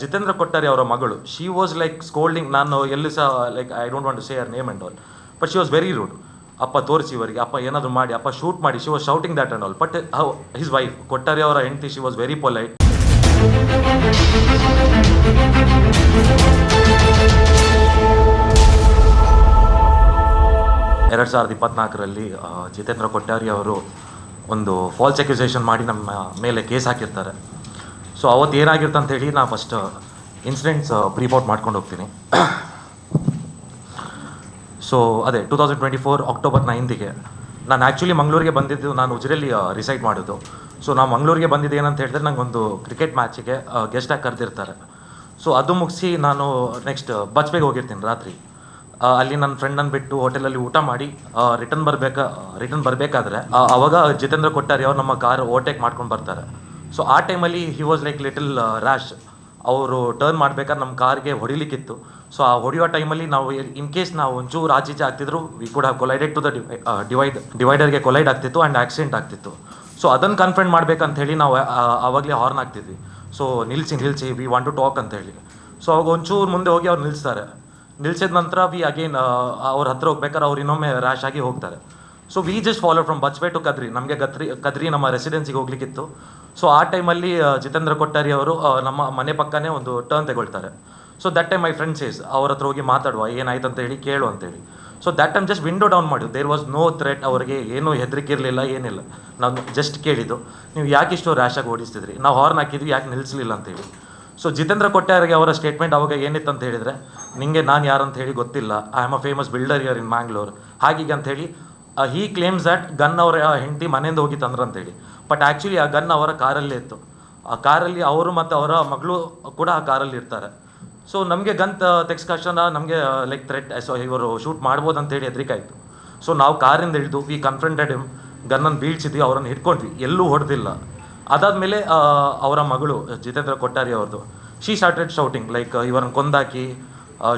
ಜಿತೇಂದ್ರ ಕೊಟ್ಟಾರಿ ಅವರ ಮಗಳು, she was like scolding. ನಾನು ಎಲ್ಲಿ ಸಹ like I don't want to say her name and all, but she was very rude. ಅಪ್ಪ ತೋರಿಸಿ ಇವರಿಗೆ, ಅಪ್ಪ ಏನಾದರೂ ಮಾಡಿ, ಅಪ್ಪ ಶೂಟ್ ಮಾಡಿ, she was shouting that and all. But his wife Kottari ಅವರ ಹೆಂಡತಿ, ಶಿ ವಾಸ್ ವೆರಿ ಪೊಲೈಟ್. 2024ರಲ್ಲಿ ಜಿತೇಂದ್ರ ಕೊಟ್ಟಾರಿ ಅವರು ಒಂದು ಫಾಲ್ಸ್ ಅಕ್ಯುಸೇಷನ್ ಮಾಡಿ ನಮ್ಮ ಮೇಲೆ ಕೇಸ್ ಹಾಕಿರ್ತಾರೆ. ಸೊ ಅವತ್ತು ಏನಾಗಿರುತ್ತೆ ಅಂತೇಳಿ ನಾನು ಫಸ್ಟ್ ಇನ್ಸಿಡೆಂಟ್ಸ್ ಪ್ರಿಪೋರ್ಟ್ ಮಾಡ್ಕೊಂಡು ಹೋಗ್ತೀನಿ. ಸೊ ಅದೇ 2024 ಅಕ್ಟೋಬರ್ 9ಗೆ ನಾನು ಆ್ಯಕ್ಚುಲಿ ಮಂಗಳೂರಿಗೆ ಬಂದಿದ್ದು. ನಾನು ಉಜಿರೆಯಲ್ಲಿ ರಿಸೈಡ್ ಮಾಡೋದು. ಸೊ ನಾವು ಮಂಗಳೂರಿಗೆ ಬಂದಿದ್ದು ಏನಂತ ಹೇಳಿದ್ರೆ, ನನಗೊಂದು ಕ್ರಿಕೆಟ್ ಮ್ಯಾಚಿಗೆ ಗೆಸ್ಟಾಗಿ ಕರೆದಿರ್ತಾರೆ. ಸೊ ಅದು ಮುಗಿಸಿ ನಾನು ನೆಕ್ಸ್ಟ್ ಬಚ್ಪೆಗೆ ಹೋಗಿರ್ತೀನಿ ರಾತ್ರಿ. ಅಲ್ಲಿ ನನ್ನ ಫ್ರೆಂಡನ್ನು ಬಿಟ್ಟು ಹೋಟೆಲಲ್ಲಿ ಊಟ ಮಾಡಿ ರಿಟರ್ನ್ ಬರಬೇಕಾದ್ರೆ ಅವಾಗ ಜಿತೇಂದ್ರ ಕೊಟ್ಟಾರಿ ಅವ್ರು ನಮ್ಮ ಕಾರ್ ಓವರ್ಟೇಕ್ ಮಾಡ್ಕೊಂಡು ಬರ್ತಾರೆ. ಸೊ ಆ ಟೈಮಲ್ಲಿ he was like little rash. ಅವರು ಟರ್ನ್ ಮಾಡ್ಬೇಕಾದ್ರೆ ನಮ್ಮ ಕಾರ್ಗೆ ಹೊಡಿಲಿಕ್ಕಿತ್ತು. ಸೊ ಆ ಹೊಡೆಯೋ ಟೈಮಲ್ಲಿ ನಾವು ಇನ್ ಕೇಸ್ ನಾವು ಒಂಚೂರು ಆಚೀಚೆ ಆಗ್ತಿದ್ರು, we could have collided to the ಡಿವೈಡರ್ಗೆ ಕೊಲೈಡ್ ಆಗ್ತಿತ್ತು ಆ್ಯಂಡ್ ಆಕ್ಸಿಡೆಂಟ್ ಆಗ್ತಿತ್ತು. ಸೊ ಅದನ್ನು ಕನ್ಫ್ರಂಟ್ ಮಾಡ್ಬೇಕಂತ ಹೇಳಿ ನಾವು ಆವಾಗಲೇ ಹಾರ್ನ್ ಆಗ್ತಿದ್ವಿ. ಸೊ ನಿಲ್ಲಿಸಿ ವಿ ವಾಂಟ್ ಟು ಟಾಕ್ ಅಂತ ಹೇಳಿ. ಸೊ ಅವಾಗ ಒಂಚೂರು ಮುಂದೆ ಹೋಗಿ ಅವ್ರು ನಿಲ್ಸಿದ ನಂತರ ವಿ ಅಗೇನ್ ಅವ್ರ ಹತ್ರ ಹೋಗ್ಬೇಕಾದ್ರೆ ಅವ್ರು ಇನ್ನೊಮ್ಮೆ ರ್ಯಾಶ್ ಆಗಿ ಹೋಗ್ತಾರೆ. So we just follow from Bajpe to Kadri. ನಮಗೆ ಕದ್ರಿ ನಮ್ಮ ರೆಸಿಡೆನ್ಸಿಗೆ ಹೋಗ್ಲಿಕ್ಕಿತ್ತು. ಸೊ ಆ ಟೈಮಲ್ಲಿ ಜಿತೇಂದ್ರ ಕೊಟ್ಟಾರಿ ಅವರು ನಮ್ಮ ಮನೆ ಪಕ್ಕನೇ ಒಂದು ಟರ್ನ್ ತಗೊಳ್ತಾರೆ. So that time my friend says, ಅವ್ರ ಹತ್ರ ಹೋಗಿ ಮಾತಾಡುವ, ಏನಾಯ್ತು ಅಂತ ಹೇಳಿ ಕೇಳು ಅಂತೇಳಿ. So that time just window down ಮಾಡಿದ್ದು. There was no threat. ಅವರಿಗೆ ಏನೂ ಹೆದರಿಕೆ ಇರಲಿಲ್ಲ, ಏನಿಲ್ಲ. ನಾವು ಜಸ್ಟ್ ಕೇಳಿದ್ದು, ನೀವು ಯಾಕೆ ಇಷ್ಟು ರ್ಯಾಶಾಗಿ ಓಡಿಸ್ತಿದ್ರಿ, ನಾವು ಹಾರ್ನ್ ಹಾಕಿದ್ವಿ, ಯಾಕೆ ನಿಲ್ಲಿಸಲಿಲ್ಲ ಅಂತೇಳಿ. ಸೊ ಜಿತೇಂದ್ರ ಕೊಟ್ಟಾರಿಗೆ ಅವರ ಸ್ಟೇಟ್ಮೆಂಟ್ ಅವಾಗ ಏನಿತ್ತು ಅಂತ ಹೇಳಿದರೆ, ನಿಮಗೆ ನಾನು ಯಾರಂತ ಹೇಳಿ ಗೊತ್ತಿಲ್ಲ, I am a famous builder here in Mangalore, ಹಾಗೀಗೆ ಅಂಥೇಳಿ. ಹೀ ಕ್ಲೇಮ್ಸ್ ದ್ಯಾಟ್ ಗನ್ ಅವರ ಹೆಂಡತಿ ಮನೆಯಿಂದ ಹೋಗಿ ತಂದ್ರಂತೇಳಿ. ಬಟ್ ಆ್ಯಕ್ಚುಲಿ ಆ ಗನ್ ಅವರ ಕಾರಲ್ಲೇ ಇತ್ತು. ಆ ಕಾರಲ್ಲಿ ಅವರು ಮತ್ತು ಅವರ ಮಗಳು ಕೂಡ ಆ ಕಾರಲ್ಲಿ ಇರ್ತಾರೆ. ಸೊ ನಮಗೆ ಗನ್ ತೆಗ್ಸ್ಕಕ್ಷಣ ನಮಗೆ ಲೈಕ್ ಥ್ರೆಟ್, ಸೊ ಇವರು ಶೂಟ್ ಮಾಡ್ಬೋದು ಅಂತೇಳಿ ಹೆದರಿಕೆ ಆಯಿತು. ಸೊ ನಾವು ಕಾರಿಂದ ಇಳಿದು ವಿ ಕನ್ಫ್ರಂಟೆಡ್ ಹಿಮ್, ಗನ್ನನ್ನು ಬೀಳ್ಸಿದ್ವಿ, ಅವರನ್ನು ಹಿಡ್ಕೊಂಡ್ವಿ, ಎಲ್ಲೂ ಹೊಡೆದಿಲ್ಲ. ಅದಾದಮೇಲೆ ಅವರ ಮಗಳು ಜಿತೇಂದ್ರ ಕೊಟ್ಟಾರಿ ಅವ್ರದ್ದು, ಶೀ ಸ್ಟಾರ್ಟೆಡ್ ಶೌಟಿಂಗ್ ಲೈಕ್ ಇವರನ್ನು ಕೊಂದಾಕಿ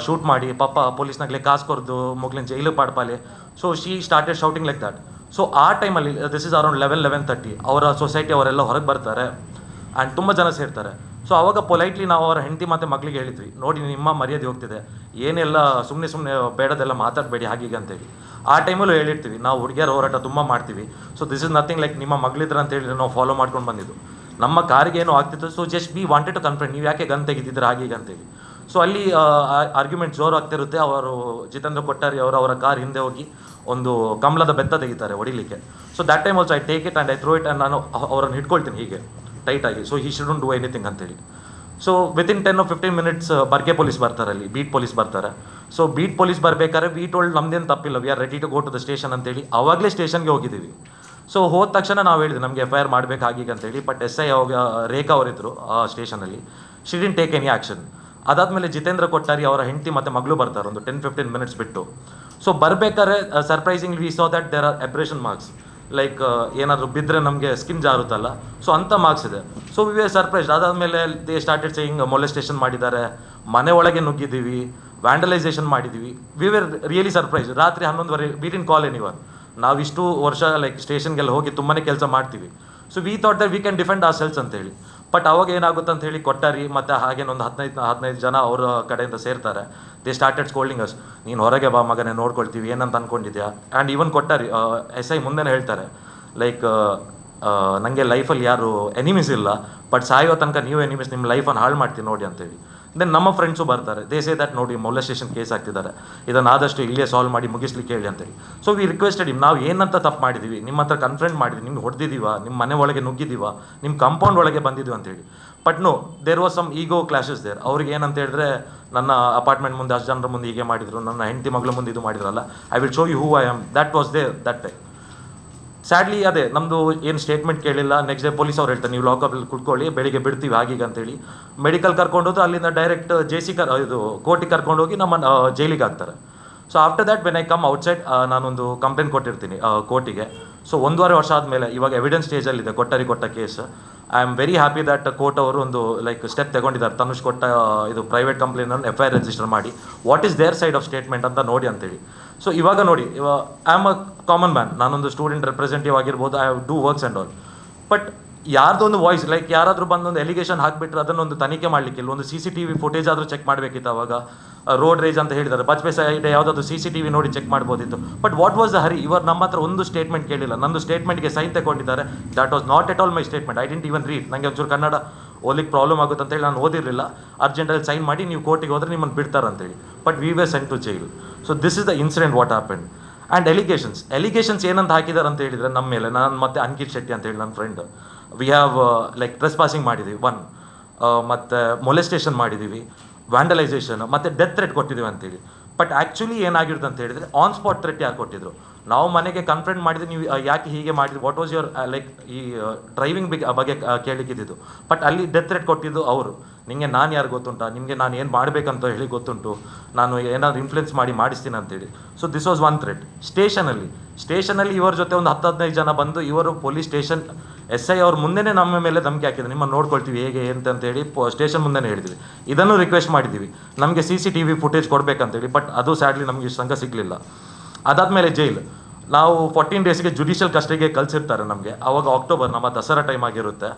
ಶೂಟ್ ಮಾಡಿ, ಪಾಪ ಪೊಲೀಸ್ನಾಗಲೇ ಕಾಸು ಕೊಡ್ದು ಮೊಗ್ಲಿನ ಜೈಲಿಗೆ ಪಾಡ್ಪಾಲೆ. So she started shouting like that. So ಆ ಟೈಮಲ್ಲಿ ದಿಸ್ ಇಸ್ ಅರೌಂಡ್ 11:30 ಅವರ ಸೊಸೈಟಿ ಅವರೆಲ್ಲ ಹೊರಗೆ ಬರ್ತಾರೆ ಆ್ಯಂಡ್ ತುಂಬ ಜನ ಸೇರ್ತಾರೆ. ಸೊ ಆವಾಗ ಪೊಲೈಟ್ಲಿ ನಾವು ಅವರ ಹೆಂಡತಿ ಮತ್ತು ಮಗಳಿಗೆ ಹೇಳಿದ್ವಿ, ನೋಡಿ ನಿಮ್ಮ ಮರ್ಯಾದೆ ಹೋಗ್ತಿದೆ, ಏನೆಲ್ಲ ಸುಮ್ಮನೆ ಬೇಡದೆಲ್ಲ ಮಾತಾಡಬೇಡಿ ಹಾಗೀಗೆ ಅಂತೇಳಿ. ಆ ಟೈಮಲ್ಲೂ ಹೇಳಿರ್ತೀವಿ, ನಾವು ಹುಡುಗಿಯರ ಹೋರಾಟ ತುಂಬ ಮಾಡ್ತೀವಿ. So this is nothing like ನಿಮ್ಮ ಮಗಳಿದ್ರ ಅಂತೇಳಿ ನಾವು ಫಾಲೋ ಮಾಡ್ಕೊಂಡು ಬಂದಿದ್ದು. ನಮ್ಮ ಕಾರಿಗೆ ಏನೋ ಆಗ್ತಿತ್ತು. So just we wanted to confront, ನೀವು ಯಾಕೆ ಗನ್ ತೆಗಿತಿದ್ರೆ ಹಾಗೀಗೆ ಅಂತೇಳಿ. ಸೊ ಅಲ್ಲಿ ಆರ್ಗ್ಯುಮೆಂಟ್ ಜೋರು ಆಗ್ತಿರುತ್ತೆ. ಅವರು ಜಿತೇಂದ್ರ ಕೊಟ್ಟಾರಿ ಅವರ ಕಾರ್ ಹಿಂದೆ ಹೋಗಿ ಒಂದು ಕಮಲದ ಬೆತ್ತ ತೆಗಿತಾರೆ ಹೊಡಿಲಿಕ್ಕೆ. So that time also I take it and I throw it and ನಾನು ಅವರನ್ನು ಹಿಡ್ಕೊಳ್ತೀನಿ ಹೀಗೆ ಟೈಟಾಗಿ. So he shouldn't do anything ಅಂತೇಳಿ. ಸೊ ವಿತಿನ್ 10 or 15 minutes ಬರ್ಗೆ ಪೊಲೀಸ್ ಬರ್ತಾರೆ, ಅಲ್ಲಿ ಬೀಟ್ ಪೊಲೀಸ್ ಬರ್ತಾರೆ. ಸೊ ಬೀಟ್ ಪೊಲೀಸ್ ಬರಬೇಕಾದ್ರೆ ವಿ ಟೋಲ್ಡ್ ನಮ್ದೇನು ತಪ್ಪಿಲ್ಲ, we are ready to go to the station ಅಂತೇಳಿ ಆವಾಗಲೇ ಸ್ಟೇಷನ್ಗೆ ಹೋಗಿದ್ದೀವಿ. ಸೊ ಹೋದ ತಕ್ಷಣ ನಾವು ಹೇಳಿದ್ವಿ ನಮಗೆ FIR ಮಾಡಬೇಕಾಗೀಗ ಅಂತೇಳಿ. ಬಟ್ SI ರೇಖಾ ಅವರಿದ್ದರು ಆ ಸ್ಟೇಷನಲ್ಲಿ, she didn't take any action. ಅದಾದಮೇಲೆ ಜಿತೇಂದ್ರ ಕೊಟ್ಟಾರಿ ಅವರ ಹೆಂಡತಿ ಮತ್ತು ಮಗಳು ಬರ್ತಾರೆ ಒಂದು 10-15 minutes ಬಿಟ್ಟು. ಸೊ ಬರಬೇಕಾದ್ರೆ surprisingly we saw that there are abrasion marks, like ಏನಾದರೂ ಬಿದ್ದರೆ ನಮಗೆ ಸ್ಕಿನ್ ಜಾರುತ್ತಲ್ಲ, ಸೊ ಅಂಥ ಮಾರ್ಕ್ಸ್ ಇದೆ. So we are surprised. ಅದಾದಮೇಲೆ ದೇ ಸ್ಟಾರ್ಟೆಡ್ ಸೇಯಿಂಗ್ ಮೊಲೆಸ್ಟೇಷನ್ ಮಾಡಿದ್ದಾರೆ, ಮನೆ ಒಳಗೆ ನುಗ್ಗಿದ್ದೀವಿ, ವ್ಯಾಂಡಲೈಸೇಷನ್ ಮಾಡಿದ್ದೀವಿ. We were really surprise. ರಾತ್ರಿ 11:30 ವಿ ಡಿಡ್ಂಟ್ ಕಾಲ್ ಎನಿವನ್. ನಾವಿಷ್ಟು ವರ್ಷ ಲೈಕ್ ಸ್ಟೇಷನ್ಗೆಲ್ಲ ಹೋಗಿ ತುಂಬಾ ಕೆಲಸ ಮಾಡ್ತೀವಿ. So we thought that we can defend ourselves ಅಂತೇಳಿ. ಬಟ್ ಅವಾಗ ಏನಾಗುತ್ತೆ ಅಂತ ಹೇಳಿ ಕೊಟ್ಟಾರಿ ಮತ್ತು ಹಾಗೇನೊಂದು 15 ಜನ ಅವರ ಕಡೆಯಿಂದ ಸೇರ್ತಾರೆ. ದೇ ಸ್ಟಾರ್ಟೆಡ್ ಸ್ಕೋಲ್ಡಿಂಗ್ ಅಸ್, ನೀನು ಹೊರಗೆ ಬಾ ಮಗನೇ, ನೋಡ್ಕೊಳ್ತೀವಿ, ಏನಂತ ಅಂದ್ಕೊಂಡಿದ್ಯಾ. ಆ್ಯಂಡ್ ಈವನ್ ಕೊಟ್ಟಾರಿ SI ಮುಂದೆನೇ ಹೇಳ್ತಾರೆ, ಲೈಕ್ ನನಗೆ ಲೈಫಲ್ಲಿ ಯಾರು ಎನಿಮೀಸ್ ಇಲ್ಲ, ಬಟ್ ಸಾಯೋ ತನಕ ನೀವು ಎನಿಮೀಸ್, ನಿಮ್ಮ ಲೈಫನ್ನು ಹಾಳು ಮಾಡ್ತೀನಿ ನೋಡಿ ಅಂತೇಳಿ. ದೆನ್ ನಮ್ಮ ಫ್ರೆಂಡ್ಸು ಬರ್ತಾರೆ, ದೇ ಸೇ ದಟ್ ನೋಡಿ ಮೊಲೆಸ್ಟೇಷನ್ ಕೇಸ್ ಆಗ್ತಿದ್ದಾರೆ, ಇದನ್ನು ಆದಷ್ಟು ಇಲ್ಲೇ ಸಾಲ್ವ್ ಮಾಡಿ ಮುಗಿಸ್ಲಿಕ್ಕೆ ಹೇಳಿ ಅಂತೇಳಿ. ಸೊ ವಿ ರಿಕ್ವೆಸ್ಟೆಡ್ ಇಮ್, ನಾವು ಏನಂತ ತಪ್ಪು ಮಾಡಿದ್ದೀವಿ, ನಿಮ್ಮ ಹತ್ರ ಕನ್ಫ್ರಂಟ್ ಮಾಡಿದ್ವಿ, ನಿಮ್ಗೆ ಹೊಡೆದಿದ್ದೀವ, ನಿಮ್ಮ ಮನೆ ಒಳಗೆ ನುಗ್ಗಿದ್ದೀವ, ನಿಮ್ಮ ಕಂಪೌಂಡ್ ಒಳಗೆ ಬಂದಿದ್ದೀವಿ ಅಂತೇಳಿ. But no, there was some ego clashes there. ಅವ್ರಿಗೆ ಏನಂತ ಹೇಳಿದ್ರೆ, ನನ್ನ ಅಪಾರ್ಟ್ಮೆಂಟ್ ಮುಂದೆ 10 ಜನರ ಮುಂದೆ ಹೀಗೆ ಮಾಡಿದರು, ನನ್ನ ಹೆಂಡತಿ ಮಗಳ ಮುಂದೆ ಇದು ಮಾಡಿದ್ರಲ್ಲ, I will show you who I am. That was there that time. Sadly ಅದೇ ನಮ್ಮದು ಏನು ಸ್ಟೇಟ್ಮೆಂಟ್ ಕೇಳಿಲ್ಲ. ನೆಕ್ಸ್ಟ್ ಡೇ ಪೊಲೀಸ್ ಅವ್ರು ಹೇಳ್ತಾರೆ, ನೀವು ಲಾಕಪ್ಪಲ್ಲಿ ಕುತ್ಕೊಳ್ಳಿ, ಬೆಳಿಗ್ಗೆ ಬಿಡ್ತೀವಿ ಹಾಗೀಗೆ ಅಂತೇಳಿ. ಮೆಡಿಕಲ್ ಕರ್ಕೊಂಡೋದು ಅಲ್ಲಿಂದ ಡೈರೆಕ್ಟ್ ಇದು ಕೋರ್ಟಿಗೆ ಕರ್ಕೊಂಡೋಗಿ ನಮ್ಮನ್ನು ಜೈಲಿಗೆ ಹಾಕ್ತಾರೆ. So after that when I come outside, ನಾನೊಂದು ಕಂಪ್ಲೇಂಟ್ ಕೊಟ್ಟಿರ್ತೀನಿ ಕೋರ್ಟಿಗೆ. ಸೊ 1.5 ವರ್ಷ ಆದಮೇಲೆ ಇವಾಗ ಎವಿಡೆನ್ಸ್ ಸ್ಟೇಜಲ್ಲಿದೆ ಕೊಟ್ಟಾರಿ ಕೊಟ್ಟ case. I am very happy that court ಅವರು ಒಂದು ಲೈಕ್ ಸ್ಟೆಪ್ ತಗೊಂಡಿದ್ದಾರೆ, ತನುಷ್ ಕೊಟ್ಟ ಇದು ಪ್ರೈವೇಟ್ ಕಂಪ್ಲೇನನ್ನು FIR ರಿಜಿಸ್ಟರ್ ಮಾಡಿ, what is their side of statement ಅಂತ ನೋಡಿ ಅಂತೇಳಿ. ಸೊ ಇವಾಗ ನೋಡಿ, I am a common man, ನಾನೊಂದು ಸ್ಟೂಡೆಂಟ್ ರೆಪ್ರೆಸೆಂಟೇಟಿವ್ ಆಗಿರ್ಬೋದು, I have do works and all. But ಯಾರ್ದೊಂದು ವಾಯ್ಸ್ ಲೈಕ್ ಯಾರಾದರೂ ಬಂದೊಂದು ಎಲಿಗೇಷನ್ ಹಾಕಿಬಿಟ್ರೆ ಅದನ್ನೊಂದು ತನಿಖೆ ಮಾಡಲಿಕ್ಕಿಲ್ಲ, ಒಂದು CCTV ಫುಟೇಜ್ ಆದರೂ ಚೆಕ್ ಮಾಡಬೇಕಿತ್ತು. ಅವಾಗ ರೋಡ್ ರೇಜ್ ಅಂತ ಹೇಳಿದ್ದಾರೆ, ಬಜ್ಪೆ ಸೈಡ್ ಯಾವುದಾದ್ರು CCTV ನೋಡಿ ಚೆಕ್ ಮಾಡ್ಬೋದಿತ್ತು. ಬಟ್ ವಾಟ್ ವಾಸ್ ದ ಹರಿ? ಇವರು ನಮ್ಮ ಹತ್ರ ಒಂದು ಸ್ಟೇಟ್ಮೆಂಟ್ ಕೇಳಿಲ್ಲ. ನಂದು ಸ್ಟೇಟ್ಮೆಂಟ್ಗೆ ಸೈನ್ ತಗೊಂಡಿದ್ದಾರೆ. That was not at all my statement. I didn't even read. ನನಗೆ ಒಂಚೂರು ಕನ್ನಡ ಓದಲಿಕ್ಕೆ ಪ್ರಾಬ್ಲಮ್ ಆಗುತ್ತೆ ಅಂತೇಳಿ ನಾನು ಓದಿರಲಿಲ್ಲ. ಅರ್ಜೆಂಟಲ್ಲಿ ಸೈನ್ ಮಾಡಿ ನೀವು ಕೋರ್ಟಿಗೆ ಹೋದರೆ ನಿಮ್ಮನ್ನು ಬಿಡ್ತಾರಂತೇಳಿ. But we were sent to jail. So this is the incident what happened. And allegations ಏನಂತ ಹಾಕಿದ್ದಾರೆ ಅಂತ ಹೇಳಿದರೆ ನಮ್ಮ ಮೇಲೆ, ನಾನು ಮತ್ತೆ ಅಂಕಿತ್ ಶೆಟ್ಟಿ ಅಂತೇಳಿ ನನ್ನ friend, we have like trespassing ಮಾಡಿದ್ದೀವಿ ಒನ್, ಮತ್ತು ಮೊಲೆಸ್ಟೇಷನ್ ಮಾಡಿದ್ದೀವಿ, ವ್ಯಾಂಡಲೈಸೇಷನ್ ಮತ್ತು ಡೆತ್ ಥ್ರೆಟ್ ಕೊಟ್ಟಿದ್ದೀವಿ ಅಂತೇಳಿ. ಬಟ್ ಆ್ಯಕ್ಚುಲಿ ಏನಾಗಿರುತ್ತೆ ಅಂತ ಹೇಳಿದರೆ ಆನ್ ಸ್ಪಾಟ್ ಥ್ರೆಟ್ ಯಾರು ಕೊಟ್ಟಿದ್ರು? ನಾವು ಮನೆಗೆ ಕನ್ಫ್ರಂಟ್ ಮಾಡಿದ್ವಿ, ನೀವು ಯಾಕೆ ಹೀಗೆ ಮಾಡಿದ್ವಿ, ವಾಟ್ ವಾಸ್ ಯುವರ್ ಲೈಕ್ ಈ ಡ್ರೈವಿಂಗ್ ಬಗ್ಗೆ ಕೇಳಲಿಕ್ಕಿದ್ದು. ಬಟ್ ಅಲ್ಲಿ ಡೆತ್ ಥ್ರೆಟ್ ಕೊಟ್ಟಿದ್ದು ಅವರು. ನಿಮಗೆ ನಾನು ಯಾರು ಗೊತ್ತುಂಟಾ, ನಿಮಗೆ ನಾನು ಏನು ಮಾಡಬೇಕಂತ ಹೇಳಿ ಗೊತ್ತುಂಟು, ನಾನು ಏನಾದರೂ ಇನ್ಫ್ಲುಯೆನ್ಸ್ ಮಾಡಿಸ್ತೀನಿ ಅಂತೇಳಿ. So this was one threat. ಸ್ಟೇಷನಲ್ಲಿ ಇವರ ಜೊತೆ ಒಂದು 10-15 ಜನ ಬಂದು ಇವರು ಪೊಲೀಸ್ ಸ್ಟೇಷನ್ SI ಅವ್ರ ಮುಂದೆನೇ ನಮ್ಮ ಮೇಲೆ ಧಮಕಿ ಹಾಕಿದ್ರು, ನಿಮ್ಮನ್ನು ನೋಡ್ಕೊಳ್ತೀವಿ ಹೇಗೆ ಅಂತೇಳಿ ಸ್ಟೇಷನ್ ಮುಂದೆನೇ ಹೇಳಿದ್ವಿ. ಇದನ್ನು ರಿಕ್ವೆಸ್ಟ್ ಮಾಡಿದ್ದೀವಿ, ನಮಗೆ CCTV ಫುಟೇಜ್ ಕೊಡಬೇಕಂತೇಳಿ. ಬಟ್ ಅದು ಸ್ಯಾಡ್ಲಿ ನಮಗೆ ಇಷ್ಟು ಸಂಘ ಸಿಗಲಿಲ್ಲ. ಅದಾದಮೇಲೆ ಜೈಲ್, ನಾವು 14 ಡೇಸ್ಗೆ ಜುಡಿಷಿಯಲ್ ಕಸ್ಟಡಿಗೆ ಕಳಿಸಿರ್ತಾರೆ ನಮಗೆ. ಆವಾಗ ಅಕ್ಟೋಬರ್ ನಮ್ಮ ದಸರಾ ಟೈಮ್ ಆಗಿರುತ್ತೆ.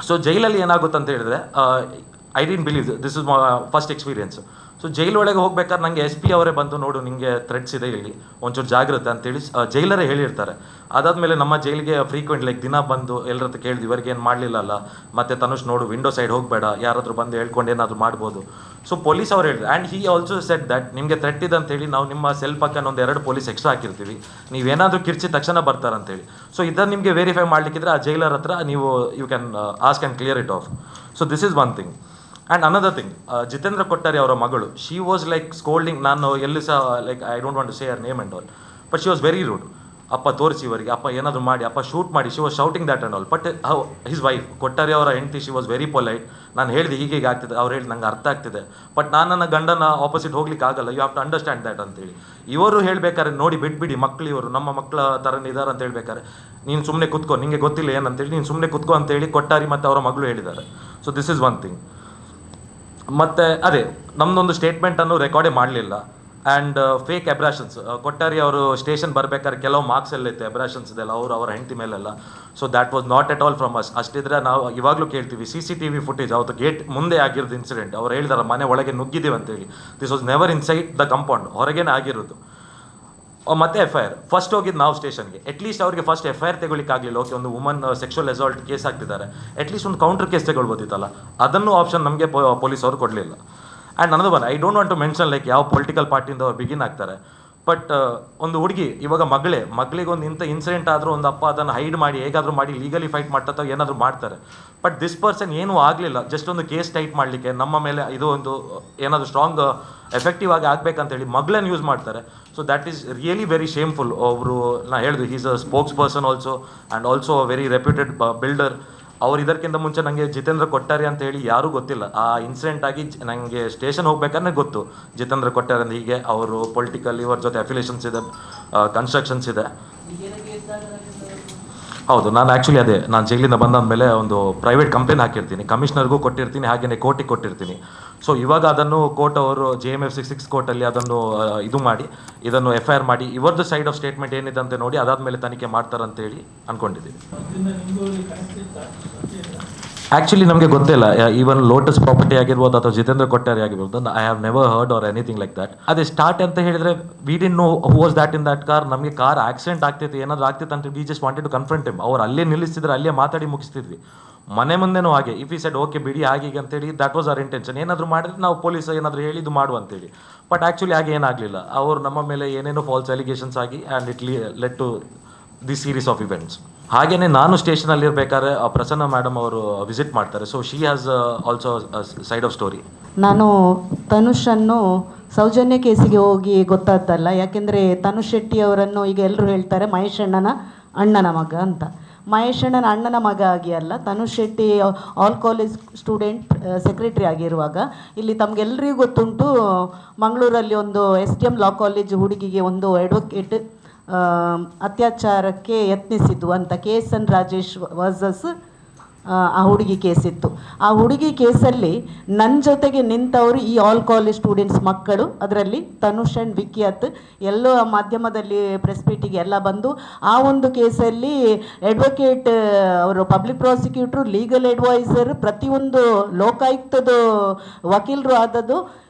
ಸೊ ಜೈಲಲ್ಲಿ ಏನಾಗುತ್ತೆ ಅಂತ ಹೇಳಿದ್ರೆ, I didn't believe this is first experience. So ಜೈಲೊಳಗೆ ಹೋಗ್ಬೇಕಾದ್ರೆ ನನಗೆ SP ಅವರೇ ಬಂದು, ನೋಡು ನಿಮಗೆ ಥ್ರೆಟ್ಸ್ ಇದೆ ಇಲ್ಲಿ, ಒಂಚೂರು ಜಾಗ್ರತೆ ಅಂತೇಳಿ ಜೈಲರೇ ಹೇಳಿರ್ತಾರೆ. ಅದಾದಮೇಲೆ ನಮ್ಮ ಜೈಲಿಗೆ ಫ್ರೀಕ್ವೆಂಟ್ ಲೈಕ್ ದಿನ ಬಂದು ಎಲ್ಲರ ಹತ್ರ ಕೇಳಿದ್ವಿ, ಇವರಿಗೆ ಏನು ಮಾಡಲಿಲ್ಲಲ್ಲ, ಮತ್ತು ತನುಷ್ ನೋಡು ವಿಂಡೋ ಸೈಡ್ ಹೋಗಬೇಡ, ಯಾರಾದರೂ ಬಂದು ಹೇಳ್ಕೊಂಡು ಏನಾದರೂ ಮಾಡ್ಬೋದು. ಸೊ ಪೊಲೀಸ್ ಅವ್ರು ಹೇಳಿದ್ರು. And he also set that ನಿಮಗೆ ಥ್ರೆಟ್ ಇದೆ ಅಂತೇಳಿ ನಾವು ನಿಮ್ಮ ಸೆಲ್ ಪಕ್ಕ ಒಂದು 2 ಪೊಲೀಸ್ ಎಕ್ಸ್ಟ್ರಾ ಹಾಕಿರ್ತೀವಿ, ನೀವೇನಾದರೂ ಕಿರ್ಚಿದ ತಕ್ಷಣ ಬರ್ತಾರಂತೇಳಿ. ಸೊ ಇದನ್ನು ನಿಮಗೆ ವೆರಿಫೈ ಮಾಡಲಿಕ್ಕಿದ್ರೆ ಆ ಜೈಲರ್ ಹತ್ರ ನೀವು you can ask and clear it off. So this is one thing. And another thing, Jitendra Kottari ಅವರ ಮಗಳು, ಶಿ ವಾಸ್ ಲೈಕ್ ಸ್ಕೋಲ್ಡಿಂಗ್. ನಾನು ಎಲ್ಲಿ ಸಹ like I don't want to say her name and all, but she was very rude. ಅಪ್ಪ ತೋರಿಸಿ ಇವರಿಗೆ, ಅಪ್ಪ ಏನಾದರೂ ಮಾಡಿ, ಅಪ್ಪ ಶೂಟ್ ಮಾಡಿ, she was shouting that and all. But his wife, Kottari ಅವರ ಹೆಂಡತಿ, ಶಿ ವಾಸ್ ವೆರಿ ಪೊಲೈಟ್. ನಾನು ಹೇಳಿದೆ ಹೀಗೆ ಆಗ್ತಿದೆ, ಅವ್ರು ಹೇಳಿ ನಂಗೆ ಅರ್ಥ ಆಗ್ತಿದೆ, ಬಟ್ ನಾನು ನನ್ನ ಗಂಡನ ಆಪೋಸಿಟ್ ಹೋಗ್ಲಿಕ್ಕೆ ಆಗಲ್ಲ, you have to understand that ಅಂತೇಳಿ. ಇವರು ಹೇಳಬೇಕಾದ್ರೆ ನೋಡಿ ಬಿಟ್ಬಿಡಿ, ಮಕ್ಕಳು ಇವರು ನಮ್ಮ ಮಕ್ಕಳ ಥರನೇ ಇದ್ದಾರೆ ಅಂತ ಹೇಳ್ಬೇಕಾರೆ, ನೀನು ಸುಮ್ಮನೆ ಕುತ್ಕೋ, ನಿಮಗೆ ಗೊತ್ತಿಲ್ಲ ಏನಂತೇಳಿ, ನೀನು ಸುಮ್ಮನೆ ಕುತ್ಕೋ ಅಂತೇಳಿ ಕೊಟ್ಟಾರಿ ಮತ್ತು ಅವರ ಮಗಳು ಹೇಳಿದ್ದಾರೆ. So this is one thing. ಮತ್ತು ಅದೇ ನಮ್ಮದೊಂದು ಸ್ಟೇಟ್ಮೆಂಟನ್ನು ರೆಕಾರ್ಡೇ ಮಾಡಲಿಲ್ಲ. ಆ್ಯಂಡ್ ಫೇಕ್ ಅಬ್ರಾಷನ್ಸ್, ಕೊಟ್ಟಾರಿ ಅವರು ಸ್ಟೇಷನ್ ಬರಬೇಕಾದ್ರೆ ಕೆಲವು ಮಾರ್ಕ್ಸ್ ಎಲ್ಲ ಇತ್ತು, ಅಬ್ರಾಷನ್ಸ್ ಇದೆಲ್ಲ ಅವರ ಹೆಂಡತಿ ಮೇಲೆಲ್ಲ. So that was not at all from us. ಅಷ್ಟಿದ್ರೆ ನಾವು ಇವಾಗಲೂ ಕೇಳ್ತೀವಿ CCTV ಫುಟೇಜ್, ಅವತ್ತು ಗೇಟ್ ಮುಂದೆ ಆಗಿರೋದು ಇನ್ಸಿಡೆಂಟ್. ಅವ್ರು ಹೇಳಿದಾರೆ ಮನೆ ಒಳಗೆ ನುಗ್ಗಿದ್ದೀವಿ ಅಂತೇಳಿ. This was never inside the compound, ಹೊರಗೇನೆ ಆಗಿರೋದು. ಮತ್ತು FIR ಫಸ್ಟ್ ಹೋಗಿದ್ದು ನಾವು ಸ್ಟೇಷನ್ಗೆ. ಅಟ್ಲೀಸ್ಟ್ ಅವರಿಗೆ ಫಸ್ಟ್ FIR ತೆಗೊಳ್ಳಿಕ್ಕೆ ಆಗಲಿಲ್ಲ. ಓಕೆ, ಒಂದು ವುಮನ್ ಸೆಕ್ಷುವಲ್ ಅಸಾಲ್ಟ್ ಕೇಸ್ ಆಗ್ತಿದ್ದಾರೆ, ಅಟ್ಲೀಸ್ಟ್ ಒಂದು ಕೌಂಟರ್ ಕೇಸ್ ತಗೊಳ್ಬೋದಿತ್ತಲ್ಲ, ಅದನ್ನು ಆಪ್ಷನ್ ನಮಗೆ ಪೊಲೀಸ್ ಅವರು ಕೊಡಲಿಲ್ಲ. ಆ್ಯಂಡ್ ನನದು I don't want to mention like ಯಾವ ಪೊಲಿಟಿಕಲ್ ಪಾರ್ಟಿಯಿಂದ ಅವ್ರು ಬಿಗಿನ್ ಆಗ್ತಾರೆ. ಬಟ್ ಒಂದು ಹುಡುಗಿ ಇವಾಗ ಮಗಳಿಗೆ ಒಂದು ಇಂಥ ಇನ್ಸಿಡೆಂಟ್ ಆದರೂ ಒಂದು ಅಪ್ಪ ಅದನ್ನು ಹೈಡ್ ಮಾಡಿ ಹೇಗಾದರೂ ಮಾಡಿ ಲೀಗಲಿ ಫೈಟ್ ಮಾಡ್ತಾ ಏನಾದರೂ ಮಾಡ್ತಾರೆ. ಬಟ್ ದಿಸ್ ಪರ್ಸನ್ ಏನೂ ಆಗಲಿಲ್ಲ, ಜಸ್ಟ್ ಒಂದು ಕೇಸ್ ಟೈಟ್ ಮಾಡಲಿಕ್ಕೆ ನಮ್ಮ ಮೇಲೆ ಇದು ಒಂದು ಏನಾದರೂ ಸ್ಟ್ರಾಂಗ್ ಎಫೆಕ್ಟಿವ್ ಆಗಿ ಆಗಬೇಕಂತೇಳಿ ಮಗಳನ್ನ ಯೂಸ್ ಮಾಡ್ತಾರೆ. So that is really very shameful. ಒಬ್ಬರು ನಾ ಹೇಳಿದ್ರು, is a spokes person also and also very reputed builder. ಅವ್ರು ಇದಕ್ಕಿಂತ ಮುಂಚೆ ನನಗೆ ಜಿತೇಂದ್ರ ಕೊಟ್ಟಾರಿ ಅಂತ ಹೇಳಿ ಯಾರೂ ಗೊತ್ತಿಲ್ಲ. ಆ ಇನ್ಸಿಡೆಂಟ್ ಆಗಿ ನನಗೆ ಸ್ಟೇಷನ್ ಹೋಗ್ಬೇಕಾದ್ರೆ ಗೊತ್ತು ಜಿತೇಂದ್ರ ಕೊಟ್ಟಾರಿ ಅಂತ. ಹೀಗೆ ಅವರು ಪೊಲಿಟಿಕಲ್ ಇವರ ಜೊತೆ ಅಫಿಲಿಯೇಷನ್ಸ್ ಇದೆ, ಕನ್ಸ್ಟ್ರಕ್ಷನ್ಸ್ ಇದೆ. ಹೌದು, ನಾನು ಆ್ಯಕ್ಚುಲಿ ನಾನು ಜೈಲಿಂದ ಬಂದಾದಮೇಲೆ ಒಂದು ಪ್ರೈವೇಟ್ ಕಂಪ್ಲೇಂಟ್ ಹಾಕಿರ್ತೀನಿ, ಕಮಿಷನರ್ಗೂ ಕೊಟ್ಟಿರ್ತೀನಿ, ಹಾಗೆಯೇ ಕೋರ್ಟಿಗೆ ಕೊಟ್ಟಿರ್ತೀನಿ. ಸೊ ಇವಾಗ ಅದನ್ನು ಕೋರ್ಟ್ ಅವರು JMF 6 ಕೋರ್ಟಲ್ಲಿ ಅದನ್ನು ಇದು ಮಾಡಿ ಇದನ್ನು FIR ಮಾಡಿ ಇವರದ್ದು ಸೈಡ್ ಆಫ್ ಸ್ಟೇಟ್ಮೆಂಟ್ ಏನಿದೆ ಅಂತ ನೋಡಿ ಅದಾದಮೇಲೆ ತನಿಖೆ ಮಾಡ್ತಾರಂತೇಳಿ ಅಂದ್ಕೊಂಡಿದ್ದೀವಿ. ಆ್ಯಕ್ಚುಲಿ ನಮಗೆ ಗೊತ್ತಿಲ್ಲ, ಈವನ್ ಲೋಟಸ್ ಪ್ರಾಪರ್ಟಿ ಆಗಿರ್ಬೋದು ಅಥವಾ ಜಿತೇಂದ್ರ ಕೊಟ್ಟಾರಿ ಆಗಿರ್ಬೋದು, I have never heard or anything like that. ಅದೇ ಸ್ಟಾರ್ಟ್ ಅಂತ ಹೇಳಿದರೆ we didn't know who was that in that car. ನಮಗೆ ಕಾರ್ ಆಕ್ಸಿಡೆಂಟ್ ಆಗ್ತೈತೆ ಏನಾದರೂ ಆಗ್ತಿತ್ತು ಅಂತ we just wanted to confront him. ಅವ್ರು ಅಲ್ಲೇ ನಿಲ್ಲಿಸಿದ್ರೆ ಅಲ್ಲೇ ಮಾತಾಡಿ ಮುಗಿಸ್ತಿದ್ವಿ. ಮನೆ ಮುಂದೆನೂ ಹಾಗೆ, ಇಫ್ ಈ ಸೆಡ್ ಓಕೆ ಬಿಡಿ ಹಾಗೆ ಅಂತೇಳಿ, ದ್ಯಾಟ್ ವಾಸ್ ಅವರ್ ಇಂಟೆನ್ಷನ್. ಏನಾದರೂ ಮಾಡಿದ್ರೆ ನಾವು ಪೊಲೀಸ್ ಏನಾದರೂ ಹೇಳಿದ್ದು ಮಾಡು ಅಂತೇಳಿ. ಬಟ್ ಆ್ಯಕ್ಚುಲಿ ಹಾಗೆ ಏನಾಗಲಿಲ್ಲ. ಅವರು ನಮ್ಮ ಮೇಲೆ ಏನೇನೋ ಫಾಲ್ಸ್ ಅಲಿಗೇಷನ್ಸ್ ಆಗಿ and it led to the series of events. ಹಾಗೆಯೇ ನಾನು ಸ್ಟೇಷನಲ್ಲಿ ಇರಬೇಕಾದ್ರೆ ಪ್ರಸನ್ನ ಮೇಡಮ್ ಅವರು ವಿಸಿಟ್ ಮಾಡ್ತಾರೆ. So she has also side of story. ನಾನು ತನುಷನ್ನು ಸೌಜನ್ಯ ಕೇಸಿಗೆ ಹೋಗಿ ಗೊತ್ತಾದ್ದಲ್ಲ, ಯಾಕೆಂದರೆ ತನುಷ್ ಶೆಟ್ಟಿ ಅವರನ್ನು ಈಗ ಎಲ್ಲರೂ ಹೇಳ್ತಾರೆ ಮಹೇಶ್ ಅಣ್ಣನ ಮಗ ಅಂತ. ಮಹೇಶ್ ಅಣ್ಣನ ಮಗ ಆಗಿ ಅಲ್ಲ, Tanush Shetty all college student secretary ಆಗಿರುವಾಗ ಇಲ್ಲಿ ತಮಗೆಲ್ಲರಿಗೂ ಗೊತ್ತುಂಟು, ಮಂಗಳೂರಲ್ಲಿ ಒಂದು STM ಲಾ ಕಾಲೇಜ್ ಹುಡುಗಿಗೆ ಒಂದು ಅಡ್ವೊಕೇಟ್ ಅತ್ಯಾಚಾರಕ್ಕೆ ಯತ್ನಿಸಿದ್ದು ಅಂತ, KSN ರಾಜೇಶ್ ವರ್ಸಸ್ ಆ ಹುಡುಗಿ ಕೇಸಿತ್ತು. ಆ ಹುಡುಗಿ ಕೇಸಲ್ಲಿ ನನ್ನ ಜೊತೆಗೆ ನಿಂತವರು ಈ ಆಲ್ ಕಾಲೇಜ್ ಸ್ಟೂಡೆಂಟ್ಸ್ ಮಕ್ಕಳು, ಅದರಲ್ಲಿ ತನುಷ್ ಆ್ಯಂಡ್ ವಿಕಿಯತ್ ಎಲ್ಲೋ ಮಾಧ್ಯಮದಲ್ಲಿ ಪ್ರೆಸ್ ಮೀಟಿಗೆ ಎಲ್ಲ ಬಂದು ಆ ಒಂದು ಕೇಸಲ್ಲಿ ಅಡ್ವೊಕೇಟ್ ಅವರು ಪಬ್ಲಿಕ್ ಪ್ರಾಸಿಕ್ಯೂಟ್ರು, ಲೀಗಲ್ ಅಡ್ವೈಸರ್, ಪ್ರತಿಯೊಂದು ಲೋಕಾಯುಕ್ತದ ವಕೀಲರು ಆದದ್ದು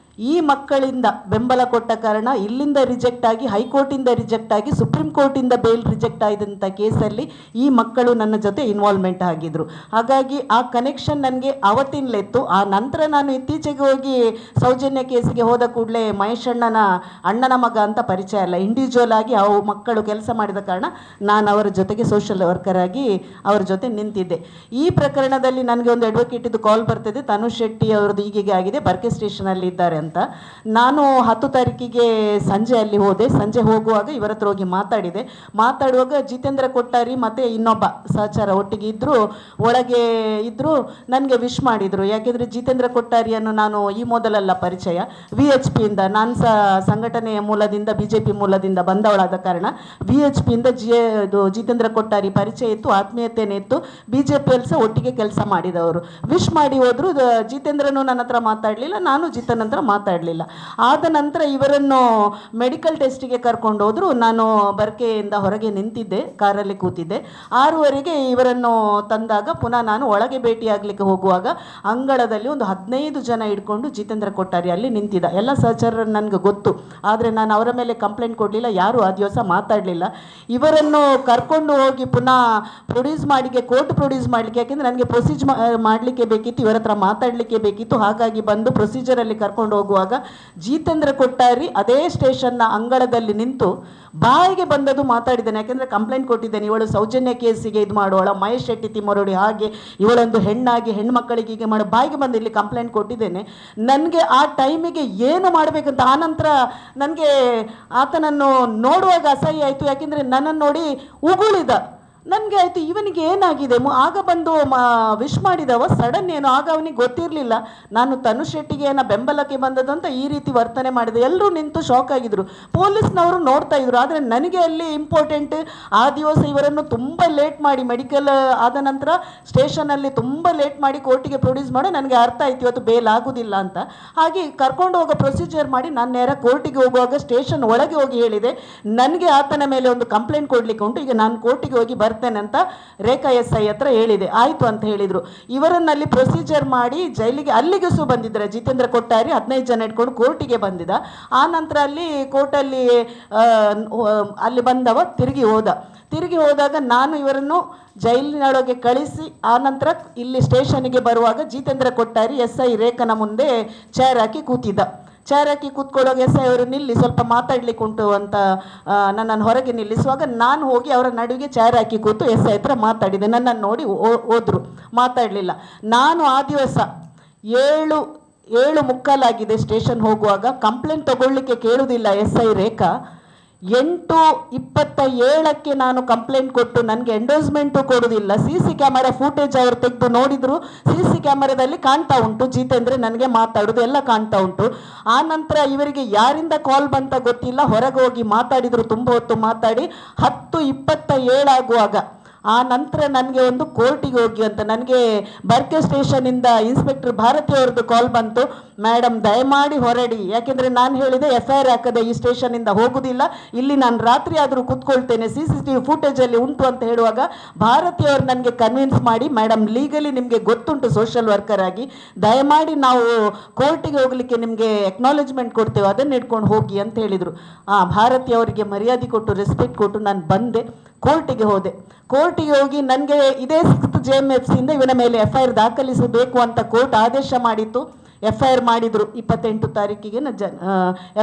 ಈ ಮಕ್ಕಳಿಂದ ಬೆಂಬಲ ಕೊಟ್ಟ ಕಾರಣ ಇಲ್ಲಿಂದ ರಿಜೆಕ್ಟ್ ಆಗಿ ಹೈಕೋರ್ಟಿಂದ ರಿಜೆಕ್ಟ್ ಆಗಿ ಸುಪ್ರೀಂ ಕೋರ್ಟಿಂದ ಬೇಲ್ ರಿಜೆಕ್ಟ್ ಆದಂಥ ಕೇಸಲ್ಲಿ ಈ ಮಕ್ಕಳು ನನ್ನ ಜೊತೆ ಇನ್ವಾಲ್ವ್ಮೆಂಟ್ ಆಗಿದ್ರು. ಹಾಗಾಗಿ ಆ ಕನೆಕ್ಷನ್ ನನಗೆ ಅವತ್ತಿನಲೇ ಇತ್ತು. ಆ ನಂತರ ನಾನು ಇತ್ತೀಚೆಗೆ ಹೋಗಿ ಸೌಜನ್ಯ ಕೇಸಿಗೆ ಹೋದ ಕೂಡಲೇ ಮಹೇಶಣ್ಣನ ಅಣ್ಣನ ಮಗ ಅಂತ ಪರಿಚಯ ಅಲ್ಲ, ಇಂಡಿವಿಜುವಲ್ ಆಗಿ ಅವು ಮಕ್ಕಳು ಕೆಲಸ ಮಾಡಿದ ಕಾರಣ ನಾನು ಅವರ ಜೊತೆಗೆ ಸೋಷಿಯಲ್ ವರ್ಕರ್ ಆಗಿ ಅವರ ಜೊತೆ ನಿಂತಿದ್ದೆ. ಈ ಪ್ರಕರಣದಲ್ಲಿ ನನಗೆ ಒಂದು ಅಡ್ವೊಕೇಟಿದ್ದು ಕಾಲ್ ಬರ್ತದೆ, ತನುಷ್ ಶೆಟ್ಟಿ ಅವರದ್ದು ಹೀಗೆ ಆಗಿದೆ, ಬರ್ಕೆ ಸ್ಟೇಷನಲ್ಲಿ ಇದ್ದಾರೆ ಅಂತ. ನಾನು 10 ತಾರೀಕಿಗೆ ಸಂಜೆ ಅಲ್ಲಿ ಹೋದೆ. ಸಂಜೆ ಹೋಗುವಾಗ ಇವರ ಹತ್ರ ಹೋಗಿ ಮಾತಾಡುವಾಗ ಜಿತೇಂದ್ರ ಕೊಟ್ಟಾರಿ ಮತ್ತು ಇನ್ನೊಬ್ಬ ಸಹಚಾರ ಒಟ್ಟಿಗೆ ಇದ್ದರು, ಒಳಗೆ ಇದ್ದರು. ನನಗೆ ವಿಶ್ ಮಾಡಿದರು. ಯಾಕೆಂದರೆ ಜಿತೇಂದ್ರ ಕೊಟ್ಟಾರಿಯನ್ನು ನಾನು ಈ ಮೊದಲಲ್ಲ ಪರಿಚಯ, VHPಯಿಂದ ನಾನು ಸಹ ಸಂಘಟನೆಯ ಮೂಲದಿಂದ BJP ಮೂಲದಿಂದ ಬಂದವಳಾದ ಕಾರಣ VHPಯಿಂದ ಜಿತೇಂದ್ರ ಕೊಟ್ಟಾರಿ ಪರಿಚಯ ಇತ್ತು, ಆತ್ಮೀಯತೆಯೇ ಇತ್ತು. BJPಯಲ್ಲಿ ಸಹ ಒಟ್ಟಿಗೆ ಕೆಲಸ ಮಾಡಿದವರು. ವಿಶ್ ಮಾಡಿ ಹೋದರು. ಜಿತೇಂದ್ರನು ನನ್ನ ಹತ್ರ ಮಾತಾಡಲಿಲ್ಲ, ನಾನು ಜಿತನ್ ಹತ್ರ ಮಾತಾಡಲಿಲ್ಲ. ಆದ ನಂತರ ಇವರನ್ನು ಮೆಡಿಕಲ್ ಟೆಸ್ಟಿಗೆ ಕರ್ಕೊಂಡು ಹೋದರು. ನಾನು ಬರ್ಕೆಯಿಂದ ಹೊರಗೆ ನಿಂತಿದ್ದೆ, ಕಾರಲ್ಲಿ ಕೂತಿದ್ದೆ. 6:15 ಇವರನ್ನು ತಂದಾಗ ಪುನಃ ನಾನು ಒಳಗೆ ಭೇಟಿಯಾಗಲಿಕ್ಕೆ ಹೋಗುವಾಗ ಅಂಗಳದಲ್ಲಿ ಒಂದು 15 ಜನ ಹಿಡ್ಕೊಂಡು ಜಿತೇಂದ್ರ ಕೊಟ್ಟಾರಿ ಅಲ್ಲಿ ನಿಂತಿದ್ದ. ಎಲ್ಲ ಸಹಚರರು ನನಗೆ ಗೊತ್ತು, ಆದರೆ ನಾನು ಅವರ ಮೇಲೆ ಕಂಪ್ಲೇಂಟ್ ಕೊಡಲಿಲ್ಲ, ಯಾರು ಆ ದಿವಸ ಮಾತಾಡಲಿಲ್ಲ. ಇವರನ್ನು ಕರ್ಕೊಂಡು ಹೋಗಿ ಪುನಃ ಕೋರ್ಟ್ ಪ್ರೊಡ್ಯೂಸ್ ಮಾಡಲಿಕ್ಕೆ, ಯಾಕೆಂದರೆ ನನಗೆ ಪ್ರೊಸೀಜ್ ಮಾಡಲಿಕ್ಕೆ ಬೇಕಿತ್ತು, ಇವರ ಹತ್ರ ಮಾತಾಡಲಿಕ್ಕೆ ಬೇಕಿತ್ತು. ಹಾಗಾಗಿ ಬಂದು ಪ್ರೊಸೀಜರಲ್ಲಿ ಕರ್ಕೊಂಡು ಹೋಗುವಾಗ ಜಿತೇಂದ್ರ ಕೊಟ್ಟಾರಿ ಅದೇ ಸ್ಟೇಷನ್ನ ಅಂಗಳದಲ್ಲಿ ನಿಂತು ಬಾಯಿಗೆ ಬಂದದ್ದು ಮಾತಾಡಿದ್ದೇನೆ. ಯಾಕೆಂದರೆ ಕಂಪ್ಲೇಂಟ್ ಕೊಟ್ಟಿದ್ದೇನೆ, ಇವಳು ಸೌಜನ್ಯ ಕೇಸಿಗೆ ಇದು ಮಾಡುವಳ, ಮಹೇಶ್ ಶೆಟ್ಟಿ ತಿಮ್ಮರೋಡಿ ಹಾಗೆ, ಇವಳೊಂದು ಹೆಣ್ಣಾಗಿ ಹೆಣ್ಮಕ್ಕಳಿಗೆ ಹೀಗೆ ಮಾಡೋ ಬಾಯಿಗೆ ಬಂದು ಇಲ್ಲಿ ಕಂಪ್ಲೇಂಟ್ ಕೊಟ್ಟಿದ್ದೇನೆ. ನನಗೆ ಆ ಟೈಮಿಗೆ ಏನು ಮಾಡಬೇಕಂತ, ಆನಂತರ ನನಗೆ ಆತನನ್ನು ನೋಡುವಾಗ ಅಸಹ್ಯ ಆಯಿತು. ಯಾಕೆಂದರೆ ನನ್ನನ್ನು ನೋಡಿ ಉಗುಳಿದ. ನನಗೆ ಆಯಿತು ಇವನಿಗೆ ಏನಾಗಿದೆ, ಆಗ ಬಂದು ವಿಶ್ ಮಾಡಿದವ ಸಡನ್ ಏನು, ಆಗ ಅವನಿಗೆ ಗೊತ್ತಿರಲಿಲ್ಲ ನಾನು ತನುಷ್ ಶೆಟ್ಟಿಗೆ ಏನೋ ಬೆಂಬಲಕ್ಕೆ ಬಂದದ್ದು ಅಂತ ಈ ರೀತಿ ವರ್ತನೆ ಮಾಡಿದೆ. ಎಲ್ಲರೂ ನಿಂತು ಶಾಕ್ ಆಗಿದ್ರು, ಪೊಲೀಸ್ನವರು ನೋಡ್ತಾ ಇದ್ರು. ಆದರೆ ನನಗೆ ಅಲ್ಲಿ ಇಂಪಾರ್ಟೆಂಟ್, ಆ ದಿವಸ ಇವರನ್ನು ತುಂಬ ಲೇಟ್ ಮಾಡಿ ಮೆಡಿಕಲ್ ಆದ ನಂತರ ಸ್ಟೇಷನಲ್ಲಿ ತುಂಬ ಲೇಟ್ ಮಾಡಿ ಕೋರ್ಟಿಗೆ ಪ್ರೊಡ್ಯೂಸ್ ಮಾಡೋ ನನಗೆ ಅರ್ಥ ಆಯ್ತು ಇವತ್ತು ಬೇಲ್ ಆಗೋದಿಲ್ಲ ಅಂತ. ಹಾಗೆ ಕರ್ಕೊಂಡು ಹೋಗೋ ಪ್ರೊಸೀಜರ್ ಮಾಡಿ ನಾನು ನೇರ ಕೋರ್ಟಿಗೆ ಹೋಗುವಾಗ ಸ್ಟೇಷನ್ ಒಳಗೆ ಹೋಗಿ ಹೇಳಿದೆ, ನನಗೆ ಆತನ ಮೇಲೆ ಒಂದು ಕಂಪ್ಲೇಂಟ್ ಕೊಡಲಿಕ್ಕೆ ಉಂಟು, ಈಗ ನಾನು ಕೋರ್ಟಿಗೆ ಹೋಗಿ ಬರ್ತೇನೆ ಅಂತ ರೇಖಾ SI ಹತ್ರ ಹೇಳಿದೆ. ಆಯಿತು ಅಂತ ಹೇಳಿದರು. ಇವರನ್ನಲ್ಲಿ ಪ್ರೊಸೀಜರ್ ಮಾಡಿ ಜೈಲಿಗೆ ಅಲ್ಲಿಗೆ ಸಹ ಬಂದಿದ್ದಾರೆ. ಜಿತೇಂದ್ರ ಕೊಟ್ಟಾರಿ 15 ಜನ ಇಟ್ಕೊಂಡು ಕೋರ್ಟಿಗೆ ಬಂದಿದ್ದ. ಆ ನಂತರ ಅಲ್ಲಿ ಕೋರ್ಟಲ್ಲಿ ಅಲ್ಲಿ ಬಂದವ ತಿರುಗಿ ಹೋದಾಗ ನಾನು ಇವರನ್ನು ಜೈಲಿನೊಳಗೆ ಕಳಿಸಿ ಆ ನಂತರ ಇಲ್ಲಿ ಸ್ಟೇಷನ್ಗೆ ಬರುವಾಗ ಜಿತೇಂದ್ರ ಕೊಟ್ಟಾರಿ SI ರೇಖನ ಮುಂದೆ ಚೇರ್ ಹಾಕಿ ಕೂತ್ಕೊಳ್ಳೋವಾಗ SI ಅವರು ನಿಲ್ಲಿ ಸ್ವಲ್ಪ ಮಾತಾಡ್ಲಿಕ್ಕೆ ಉಂಟು ಅಂತ ನನ್ನನ್ನು ಹೊರಗೆ ನಿಲ್ಲಿಸುವಾಗ ನಾನು ಹೋಗಿ ಅವರ ನಡುವಿಗೆ ಚೇರ್ ಹಾಕಿ ಕೂತು SI ಹತ್ರ ಮಾತಾಡಿದೆ. ನನ್ನನ್ನು ನೋಡಿ ಹೋದ್ರು, ಮಾತಾಡಲಿಲ್ಲ. ನಾನು ಆ ದಿವಸ 7:15 ಸ್ಟೇಷನ್ ಹೋಗುವಾಗ ಕಂಪ್ಲೇಂಟ್ ತಗೊಳ್ಳಿಕ್ಕೆ ಕೇಳುವುದಿಲ್ಲ SI ರೇಖಾ. 8:27 ನಾನು ಕಂಪ್ಲೇಂಟ್ ಕೊಟ್ಟು ನನಗೆ ಎಂಡೋಸ್ಮೆಂಟು ಕೊಡುವುದಿಲ್ಲ. CC ಕ್ಯಾಮರಾ ಫೂಟೇಜ್ ಅವರು ತೆಗೆದು ನೋಡಿದ್ರು, CC ಕ್ಯಾಮರಾದಲ್ಲಿ ಕಾಣ್ತಾ ಉಂಟು ಜಿತೇಂದ್ರ ನನಗೆ ಮಾತಾಡೋದು ಎಲ್ಲ ಕಾಣ್ತಾ ಉಂಟು. ಆ ನಂತರ ಇವರಿಗೆ ಯಾರಿಂದ ಕಾಲ್ ಬಂತ ಗೊತ್ತಿಲ್ಲ, ಹೊರಗೆ ಹೋಗಿ ಮಾತಾಡಿದ್ರು, ತುಂಬ ಹೊತ್ತು ಮಾತಾಡಿ 10:27 ಆಗುವಾಗ ಆ ನಂತರ ನನಗೆ ಒಂದು ಕೋರ್ಟಿಗೆ ಹೋಗಿ ಅಂತ ನನಗೆ ಬರ್ಕೆ ಸ್ಟೇಷನಿಂದ ಇನ್ಸ್ಪೆಕ್ಟರ್ ಭಾರತಿ ಅವ್ರದ್ದು ಕಾಲ್ ಬಂತು. ಮೇಡಮ್ ದಯಮಾಡಿ ಹೊರಡಿ, ಯಾಕೆಂದರೆ ನಾನು ಹೇಳಿದೆ FIR ಹಾಕದೆ ಈ ಸ್ಟೇಷನಿಂದ ಹೋಗುವುದಿಲ್ಲ, ಇಲ್ಲಿ ನಾನು ರಾತ್ರಿ ಆದರೂ ಕೂತ್ಕೊಳ್ತೇನೆ, CCTV ಫೂಟೇಜಲ್ಲಿ ಉಂಟು ಅಂತ ಹೇಳುವಾಗ ಭಾರತಿ ಅವರು ನನಗೆ ಕನ್ವಿನ್ಸ್ ಮಾಡಿ, ಮೇಡಮ್ ಲೀಗಲಿ ನಿಮಗೆ ಗೊತ್ತುಂಟು ಸೋಷಿಯಲ್ ವರ್ಕರ್ ಆಗಿ, ದಯಮಾಡಿ ನಾವು ಕೋರ್ಟಿಗೆ ಹೋಗಲಿಕ್ಕೆ ನಿಮಗೆ ಎಕ್ನಾಲೇಜ್ಮೆಂಟ್ ಕೊಡ್ತೇವೆ, ಅದನ್ನು ಇಟ್ಕೊಂಡು ಹೋಗಿ ಅಂತ ಹೇಳಿದರು. ಭಾರತಿ ಅವರಿಗೆ ಮರ್ಯಾದೆ ಕೊಟ್ಟು ರೆಸ್ಪೆಕ್ಟ್ ಕೊಟ್ಟು ನಾನು ಬಂದೆ, ಕೋರ್ಟಿಗೆ ಹೋಗಿ ನನಗೆ ಇದೇ 6th JMFCಯಿಂದ ಇವನ ಮೇಲೆ FIR ದಾಖಲಿಸಬೇಕು ಅಂತ ಕೋರ್ಟ್ ಆದೇಶ ಮಾಡಿತ್ತು. FIR ಮಾಡಿದರು 28 ತಾರೀಕಿಗೆ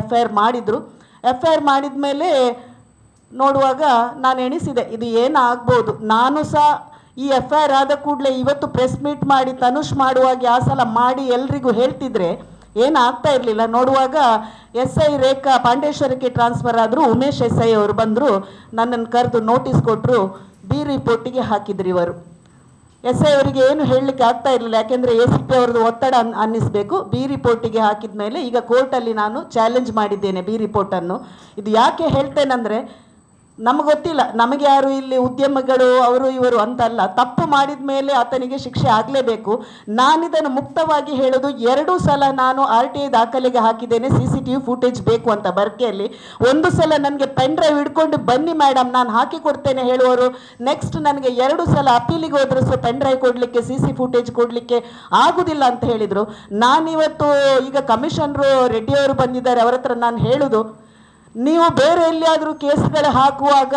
FIR ಮಾಡಿದರು. FIR ಮಾಡಿದ ಮೇಲೆ ನೋಡುವಾಗ ನಾನು ಎಣಿಸಿದೆ ಇದು ಏನಾಗ್ಬೋದು. ನಾನು ಸಹ ಈ FIR ಆದ ಕೂಡಲೇ ಇವತ್ತು ಪ್ರೆಸ್ ಮೀಟ್ ಮಾಡಿ ತನುಷ್ ಮಾಡುವಾಗ ಆ ಸಲ ಮಾಡಿ ಎಲ್ರಿಗೂ ಹೇಳ್ತಿದ್ರೆ ಏನಾಗ್ತಾ ಇರಲಿಲ್ಲ. ನೋಡುವಾಗ SI ರೇಖಾ ಪಾಂಡೇಶ್ವರಕ್ಕೆ ಟ್ರಾನ್ಸ್ಫರ್ ಆದರು. ಉಮೇಶ್ SI ಅವರು ಬಂದರು, ನನ್ನನ್ನು ಕರೆದು ನೋಟಿಸ್ ಕೊಟ್ಟರು, B ರಿಪೋರ್ಟಿಗೆ ಹಾಕಿದ್ರು. ಇವರು SI ಅವರಿಗೆ ಏನು ಹೇಳಲಿಕ್ಕೆ ಆಗ್ತಾ ಇರಲಿಲ್ಲ, ಯಾಕೆಂದರೆ ACP ಅವ್ರದ್ದು ಒತ್ತಡ ಅನ್ನಿಸಬೇಕು. B ರಿಪೋರ್ಟಿಗೆ ಹಾಕಿದ ಮೇಲೆ ಈಗ ಕೋರ್ಟಲ್ಲಿ ನಾನು ಚಾಲೆಂಜ್ ಮಾಡಿದ್ದೇನೆ B ರಿಪೋರ್ಟನ್ನು. ಇದು ಯಾಕೆ ಹೇಳ್ತೇನೆಂದರೆ ನಮಗೆ ಗೊತ್ತಿಲ್ಲ, ನಮಗೆ ಯಾರು ಇಲ್ಲಿ ಉದ್ಯಮಿಗಳು ಅವರು ಇವರು ಅಂತಲ್ಲ, ತಪ್ಪು ಮಾಡಿದ ಮೇಲೆ ಆತನಿಗೆ ಶಿಕ್ಷೆ ಆಗಲೇಬೇಕು. ನಾನಿದನ್ನು ಮುಕ್ತವಾಗಿ ಹೇಳೋದು, 2 ಸಲ ನಾನು RTI ದಾಖಲೆಗೆ ಹಾಕಿದ್ದೇನೆ CCTV ಫುಟೇಜ್ ಬೇಕು ಅಂತ ಬರ್ಕೆಯಲ್ಲಿ. ಒಂದು ಸಲ ನನಗೆ ಪೆನ್ ಡ್ರೈವ್ ಹಿಡ್ಕೊಂಡು ಬನ್ನಿ ಮೇಡಮ್ ನಾನು ಹಾಕಿ ಕೊಡ್ತೇನೆ ಹೇಳುವವರು, ನೆಕ್ಸ್ಟ್ ನನಗೆ 2 ಸಲ ಅಪೀಲಿಗೆ ಹೋದ್ರು ಸಹ ಪೆನ್ ಡ್ರೈವ್ ಕೊಡಲಿಕ್ಕೆ CC ಫುಟೇಜ್ ಕೊಡಲಿಕ್ಕೆ ಆಗುದಿಲ್ಲ ಅಂತ ಹೇಳಿದರು. ನಾನಿವತ್ತು ಈಗ ಕಮಿಷನರು ರೆಡ್ಡಿಯವರು ಬಂದಿದ್ದಾರೆ, ಅವರ ಹತ್ರ ನಾನು ಹೇಳೋದು, ನೀವು ಬೇರೆ ಎಲ್ಲಿಯಾದರೂ ಕೇಸ್ಗಳು ಹಾಕುವಾಗ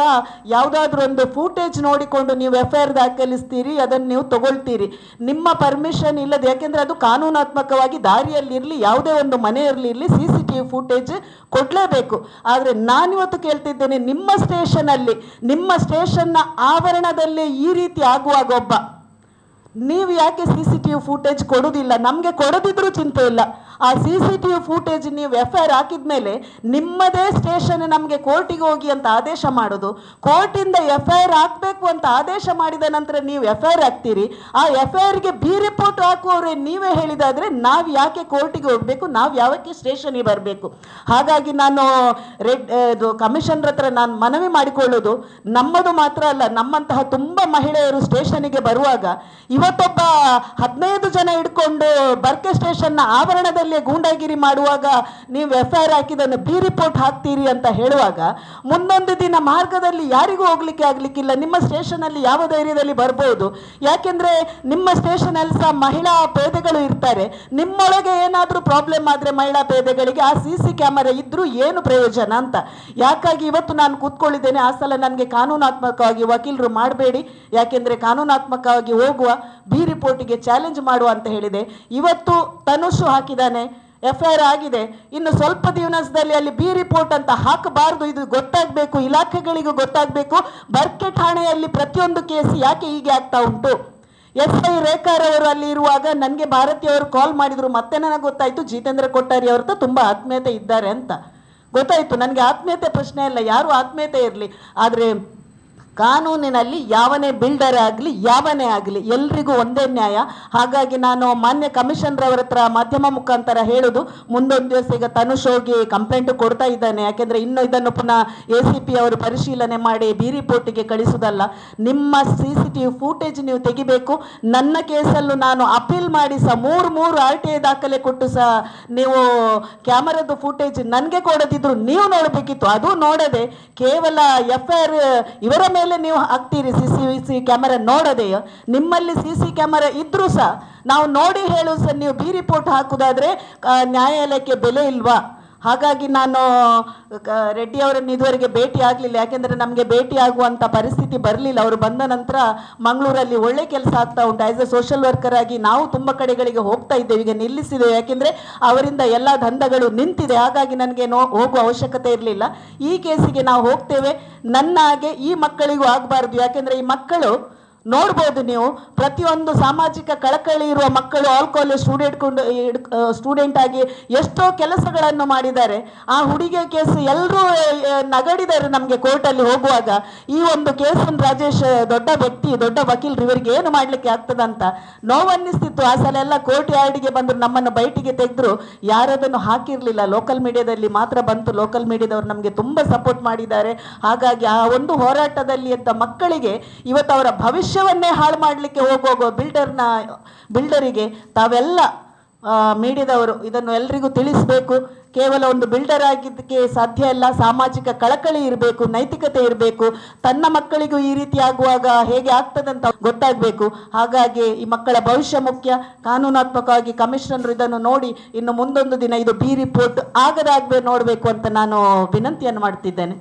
ಯಾವುದಾದ್ರೂ ಒಂದು ಫೂಟೇಜ್ ನೋಡಿಕೊಂಡು ನೀವು FIR ದಾಖಲಿಸ್ತೀರಿ, ಅದನ್ನು ನೀವು ತಗೊಳ್ತೀರಿ. ನಿಮ್ಮ ಪರ್ಮಿಷನ್ ಇಲ್ಲದೆ, ಯಾಕೆಂದರೆ ಅದು ಕಾನೂನಾತ್ಮಕವಾಗಿ ದಾರಿಯಲ್ಲಿರಲಿ, ಯಾವುದೇ ಒಂದು ಮನೆಯಲ್ಲಿರಲಿ CCTV ಫೂಟೇಜ್ ಕೊಡಲೇಬೇಕು. ಆದರೆ ನಾನಿವತ್ತು ಕೇಳ್ತಿದ್ದೇನೆ, ನಿಮ್ಮ ಸ್ಟೇಷನಲ್ಲಿ, ನಿಮ್ಮ ಸ್ಟೇಷನ್ನ ಆವರಣದಲ್ಲೇ ಈ ರೀತಿ ಆಗುವಾಗ ಒಬ್ಬ ನೀವು ಯಾಕೆ CCTV ಫೂಟೇಜ್ ಕೊಡೋದಿಲ್ಲ? ನಮಗೆ ಕೊಡೋದಿದ್ರೂ ಚಿಂತೆ ಇಲ್ಲ, ಆ CCTV ಫೂಟೇಜ್ ನೀವು FIR ಹಾಕಿದ ಮೇಲೆ ನಿಮ್ಮದೇ ಸ್ಟೇಷನ್ ನಮಗೆ ಕೋರ್ಟಿಗೆ ಹೋಗಿ ಅಂತ ಆದೇಶ ಮಾಡೋದು, ಕೋರ್ಟಿಂದ FIR ಹಾಕಬೇಕು ಅಂತ ಆದೇಶ ಮಾಡಿದ ನಂತರ ನೀವು FIR ಹಾಕ್ತೀರಿ. ಆ FIRಗೆ B ರಿಪೋರ್ಟ್ ಹಾಕುವವರೇ ನೀವೇ ಹೇಳಿದಾದರೆ ನಾವು ಯಾಕೆ ಕೋರ್ಟಿಗೆ ಹೋಗಬೇಕು, ನಾವು ಯಾವಕ್ಕೆ ಸ್ಟೇಷನಿಗೆ ಬರಬೇಕು? ಹಾಗಾಗಿ ನಾನು ಕಮಿಷನರ್ ಹತ್ರ ನಾನು ಮನವಿ ಮಾಡಿಕೊಳ್ಳೋದು, ನಮ್ಮದು ಮಾತ್ರ ಅಲ್ಲ, ನಮ್ಮಂತಹ ತುಂಬ ಮಹಿಳೆಯರು ಸ್ಟೇಷನಿಗೆ ಬರುವಾಗ ಇವತ್ತೊಬ್ಬ 15 ಜನ ಹಿಡ್ಕೊಂಡು ಬರ್ಕೆ ಸ್ಟೇಷನ್ನ ಆವರಣದಲ್ಲೇ ಗೂಂಡಾಗಿರಿ ಮಾಡುವಾಗ ನೀವು FIR ಹಾಕಿದನ್ನು B ರಿಪೋರ್ಟ್ ಹಾಕ್ತೀರಿ ಅಂತ ಹೇಳುವಾಗ, ಮುಂದೊಂದು ದಿನ ಮಾರ್ಗದಲ್ಲಿ ಯಾರಿಗೂ ಹೋಗ್ಲಿಕ್ಕೆ ಆಗ್ಲಿಕ್ಕಿಲ್ಲ. ನಿಮ್ಮ ಸ್ಟೇಷನಲ್ಲಿ ಯಾವ ಧೈರ್ಯದಲ್ಲಿ ಬರ್ಬೋದು? ಯಾಕೆಂದರೆ ನಿಮ್ಮ ಸ್ಟೇಷನಲ್ಲಿ ಸಹ ಮಹಿಳಾ ಪೇದೆಗಳು ಇರ್ತಾರೆ. ನಿಮ್ಮೊಳಗೆ ಏನಾದರೂ ಪ್ರಾಬ್ಲಮ್ ಆದರೆ ಮಹಿಳಾ ಪೇದೆಗಳಿಗೆ ಆ CC ಕ್ಯಾಮರಾ ಇದ್ದರೂ ಏನು ಪ್ರಯೋಜನ ಅಂತ. ಯಾಕಾಗಿ ಇವತ್ತು ನಾನು ಕೂತ್ಕೊಳ್ಳಿದ್ದೇನೆ, ಆ ಸಲ ನನಗೆ ಕಾನೂನಾತ್ಮಕವಾಗಿ ವಕೀಲರು ಮಾಡಬೇಡಿ, ಯಾಕೆಂದರೆ ಕಾನೂನಾತ್ಮಕವಾಗಿ ಹೋಗುವ B ರಿಪೋರ್ಟಿಗೆ ಚಾಲೆಂಜ್ ಮಾಡುವ ಅಂತ ಹೇಳಿದೆ. ಇವತ್ತು ತನುಷ್ ಹಾಕಿದ್ದಾನೆ, FIR ಆಗಿದೆ, ಇನ್ನು ಸ್ವಲ್ಪ ದಿವಸದಲ್ಲಿ ಅಲ್ಲಿ B ರಿಪೋರ್ಟ್ ಅಂತ ಹಾಕಬಾರ್ದು, ಇದು ಗೊತ್ತಾಗಬೇಕು, ಇಲಾಖೆಗಳಿಗೂ ಗೊತ್ತಾಗಬೇಕು. ಬರ್ಕೆ ಠಾಣೆಯಲ್ಲಿ ಪ್ರತಿಯೊಂದು ಕೇಸ್ ಯಾಕೆ ಹೀಗೆ ಆಗ್ತಾ ಉಂಟು. SI ರೇಖಾರವರು ಅಲ್ಲಿ ಇರುವಾಗ ನನಗೆ ಭಾರತಿಯವರು ಕಾಲ್ ಮಾಡಿದರು, ಮತ್ತೆ ನನಗೆ ಗೊತ್ತಾಯಿತು ಜಿತೇಂದ್ರ ಕೊಟ್ಟಾರಿ ಅವ್ರದ್ದು ತುಂಬ ಆತ್ಮೀಯತೆ ಇದ್ದಾರೆ ಅಂತ ಗೊತ್ತಾಯಿತು. ನನಗೆ ಆತ್ಮೀಯತೆ ಪ್ರಶ್ನೆ ಇಲ್ಲ, ಯಾರು ಆತ್ಮೀಯತೆ ಇರಲಿ, ಆದರೆ ಕಾನೂನಿನಲ್ಲಿ ಯಾವನೇ ಬಿಲ್ಡರ್ ಆಗಲಿ ಯಾವನೇ ಆಗಲಿ ಎಲ್ರಿಗೂ ಒಂದೇ ನ್ಯಾಯ. ಹಾಗಾಗಿ ನಾನು ಮಾನ್ಯ ಕಮಿಷನರ್ ಅವರ ಹತ್ರ ಮಾಧ್ಯಮ ಮುಖಾಂತರ ಹೇಳೋದು, ಮುಂದೊಂದು ದಿವಸ ಈಗ ತನುಷ್ ಹೋಗಿ ಕಂಪ್ಲೇಂಟ್ ಕೊಡ್ತಾ ಇದ್ದಾನೆ, ಯಾಕೆಂದರೆ ಇನ್ನು ಇದನ್ನು ಪುನಃ ACP ಅವರು ಪರಿಶೀಲನೆ ಮಾಡಿ B ರಿಪೋರ್ಟಿಗೆ ಕಳಿಸೋದಲ್ಲ, ನಿಮ್ಮ CCTV ಫೂಟೇಜ್ ನೀವು ತೆಗಿಬೇಕು. ನನ್ನ ಕೇಸಲ್ಲೂ ನಾನು ಅಪೀಲ್ ಮಾಡಿ ಸಹ 3 RTI ದಾಖಲೆ ಕೊಟ್ಟು ಸಹ ನೀವು ಕ್ಯಾಮರಾದ ಫೂಟೇಜ್ ನನಗೆ ಕೊಡದಿದ್ರು ನೀವು ನೋಡಬೇಕಿತ್ತು. ಅದು ನೋಡದೆ ಕೇವಲ FIR ಇವರ ಮೇಲೆ ನೀವು ಹಾಕ್ತೀರಿ, CCTV ಕ್ಯಾಮರಾ ನೋಡದೆ. ನಿಮ್ಮಲ್ಲಿ CC ಕ್ಯಾಮರಾ ಇದ್ರೂ ಸಹ ನಾವು ನೋಡಿ ಹೇಳು ಸರ್, ನೀವು B ರಿಪೋರ್ಟ್ ಹಾಕುದಾದ್ರೆ ನ್ಯಾಯಾಲಯಕ್ಕೆ ಬೆಲೆ ಇಲ್ವಾ? ಹಾಗಾಗಿ ನಾನು ರೆಡ್ಡಿ ಅವರನ್ನು ಇದುವರೆಗೆ ಭೇಟಿ ಆಗಲಿಲ್ಲ, ಯಾಕೆಂದರೆ ನಮಗೆ ಭೇಟಿ ಆಗುವಂಥ ಪರಿಸ್ಥಿತಿ ಬರಲಿಲ್ಲ. ಅವರು ಬಂದ ನಂತರ ಮಂಗಳೂರಲ್ಲಿ ಒಳ್ಳೆ ಕೆಲಸ ಆಗ್ತಾ ಉಂಟು. ಆ್ಯಸ್ ಎ ಸೋಷಲ್ ವರ್ಕರ್ ಆಗಿ ನಾವು ತುಂಬ ಕಡೆಗಳಿಗೆ ಹೋಗ್ತಾ ಇದ್ದೇವೆ, ಈಗ ನಿಲ್ಲಿಸಿದ್ದೇವೆ, ಯಾಕೆಂದರೆ ಅವರಿಂದ ಎಲ್ಲ ದಂಧಗಳು ನಿಂತಿದೆ. ಹಾಗಾಗಿ ನನಗೆ ಹೋಗುವ ಅವಶ್ಯಕತೆ ಇರಲಿಲ್ಲ. ಈ ಕೇಸಿಗೆ ನಾವು ಹೋಗ್ತೇವೆ. ನನ್ನ ಹಾಗೆ ಈ ಮಕ್ಕಳಿಗೂ ಆಗಬಾರ್ದು, ಯಾಕೆಂದರೆ ಈ ಮಕ್ಕಳು ನೋಡ್ಬೋದು ನೀವು, ಪ್ರತಿಯೊಂದು ಸಾಮಾಜಿಕ ಕಳಕಳಿ ಇರುವ ಮಕ್ಕಳು ಆಲ್ ಕಾಲೇಜ್ ಸ್ಟೂಡೆಂಟ್ ಆಗಿ ಎಷ್ಟೋ ಕೆಲಸಗಳನ್ನು ಮಾಡಿದ್ದಾರೆ. ಆ ಹುಡುಗಿಯ ಕೇಸ್ ಎಲ್ಲರೂ ನಗಡಿದ್ದಾರೆ ನಮಗೆ ಕೋರ್ಟಲ್ಲಿ ಹೋಗುವಾಗ. ಈ ಒಂದು ಕೇಸನ್ನು ರಾಜೇಶ್ ದೊಡ್ಡ ವ್ಯಕ್ತಿ, ದೊಡ್ಡ ವಕೀಲರು, ಇವರಿಗೆ ಏನು ಮಾಡಲಿಕ್ಕೆ ಆಗ್ತದಂತ ನೋವನ್ನಿಸ್ತಿತ್ತು. ಆ ಸಲ ಎಲ್ಲ ಕೋರ್ಟ್ ಯಾರ್ಡಿಗೆ ಬಂದರು, ನಮ್ಮನ್ನು ಬೈಟಿಗೆ ತೆಗೆದ್ರು, ಯಾರದನ್ನು ಹಾಕಿರಲಿಲ್ಲ, ಲೋಕಲ್ ಮೀಡಿಯಾದಲ್ಲಿ ಮಾತ್ರ ಬಂತು. ಲೋಕಲ್ ಮೀಡಿಯಾದವರು ನಮಗೆ ತುಂಬ ಸಪೋರ್ಟ್ ಮಾಡಿದ್ದಾರೆ. ಹಾಗಾಗಿ ಆ ಒಂದು ಹೋರಾಟದಲ್ಲಿ ಎದ್ದ ಮಕ್ಕಳಿಗೆ ಇವತ್ತು ಅವರ ಭವಿಷ್ಯವನ್ನೇ ಹಾಳು ಮಾಡಲಿಕ್ಕೆ ಹೋಗುವ ಬಿಲ್ಡರಿಗೆ ತಾವೆಲ್ಲ ಮೀಡಿಯಾದವರು ಇದನ್ನು ಎಲ್ರಿಗೂ ತಿಳಿಸಬೇಕು. ಕೇವಲ ಒಂದು ಬಿಲ್ಡರ್ ಆಗಿದ್ದಕ್ಕೆ ಸಾಧ್ಯ ಇಲ್ಲ, ಸಾಮಾಜಿಕ ಕಳಕಳಿ ಇರಬೇಕು, ನೈತಿಕತೆ ಇರಬೇಕು. ತನ್ನ ಮಕ್ಕಳಿಗೂ ಈ ರೀತಿ ಆಗುವಾಗ ಹೇಗೆ ಆಗ್ತದಂತ ಗೊತ್ತಾಗಬೇಕು. ಹಾಗಾಗಿ ಈ ಮಕ್ಕಳ ಭವಿಷ್ಯ ಮುಖ್ಯ. ಕಾನೂನಾತ್ಮಕವಾಗಿ ಕಮಿಷನರ್ ಇದನ್ನು ನೋಡಿ ಇನ್ನು ಮುಂದೊಂದು ದಿನ ಇದು B ರಿಪೋರ್ಟ್ ಆಗದಾಗಬೇಕು ನೋಡಬೇಕು ಅಂತ ನಾನು ವಿನಂತಿಯನ್ನು ಮಾಡ್ತಿದ್ದೇನೆ.